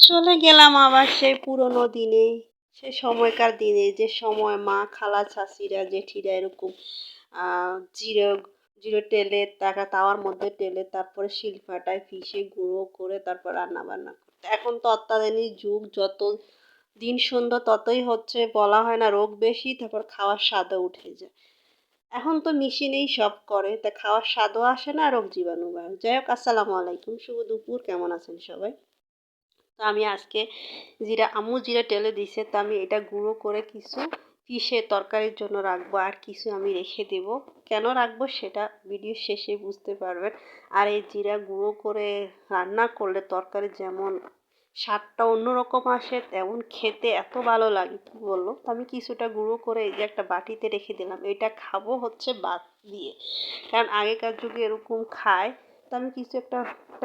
চলে গেলাম আবার সেই পুরোনো দিনে, সে সময়কার দিনে যে সময় মা, খালা, চাচিরা, জেঠিরা এরকম জিরে জিরে টেলে তাওয়ার মধ্যে টেলে তারপরে শিলপাটায় পিষে গুঁড়ো করে তারপর রান্না বান্না করতো। এখন তো অত্যাধুনিক যুগ, যত দিন সুন্দর ততই হচ্ছে বলা হয় না রোগ বেশি, তারপর খাওয়ার স্বাদও উঠে যায়। এখন তো মেশিনেই সব করে, তা খাওয়ার স্বাদও আসে না, রোগ জীবাণু বাড়ে। যাই হোক, আসসালামু আলাইকুম, শুভ দুপুর, কেমন আছেন সবাই? তো আমি আজকে আম্মু জিরা টেলে দিছে, তো আমি এটা গুঁড়ো করে কিছু পিষে তরকারির জন্য রাখবো, আর কিছু আমি রেখে দেব। কেন রাখবো সেটা ভিডিও শেষে বুঝতে পারবেন। আর এই জিরা গুঁড়ো করে রান্না করলে তরকারি যেমন স্বাদটা অন্যরকম আসে, তেমন খেতে এত ভালো লাগে কি বলবো। তো আমি কিছুটা গুঁড়ো করে এই যে একটা বাটিতে রেখে দিলাম, এটা খাবো হচ্ছে ভাত দিয়ে, কারণ আগেকার যুগে এরকম খায়। তো আমি কিছু একটা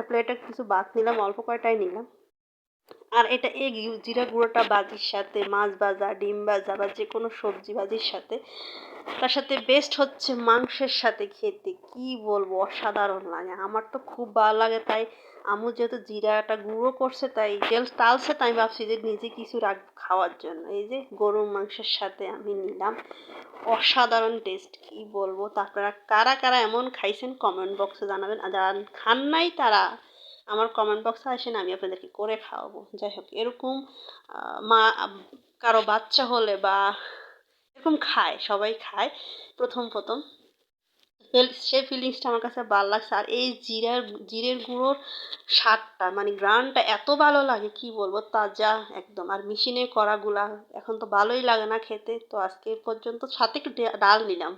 প্লেটে কিছু ভাত নিলাম, অল্প কয়টাই নিলাম। আর এটা এই জিরা গুঁড়োটা ভাজির সাথে, মাছ ভাজা, ডিম ভাজা বা যে কোনো সবজি ভাজির সাথে, তার সাথে বেস্ট হচ্ছে মাংসের সাথে খেতে, কি বলবো, অসাধারণ লাগে। আমার তো খুব ভালো লাগে। তাই আম্মু যেহেতু জিরাটা গুঁড়ো করছে, তাই টালছে, তাই ভাবছি যে নিজে কিছু রাখবো খাওয়ার জন্য। এই যে গরুর মাংসের সাথে আমি নিলাম, অসাধারণ টেস্ট, কি বলবো। তারপরে কারা কারা এমন খাইছেন কমেন্ট বক্সে জানাবেন, আর যারা খান নাই তারা আমার কমেন্ট বক্সে আসেন, আমি আপনাদেরকে করে খাওয়াবো। যাই হোক, এরকম মা কারো বাচ্চা হলে বা এরকম খায়, সবাই খায় প্রথম প্রথম, সেই ফিলিংসটা আমার কাছে ভালো লাগছে। আর এই জিরের গুঁড়োর স্বাদটা মানে গ্রানটা এত ভালো লাগে, কি বলবো, তাজা একদম। আর মেশিনে করাগুলা এখন তো ভালোই লাগে না খেতে। তো আজকে এই পর্যন্ত, সাথে একটু ডাল নিলাম।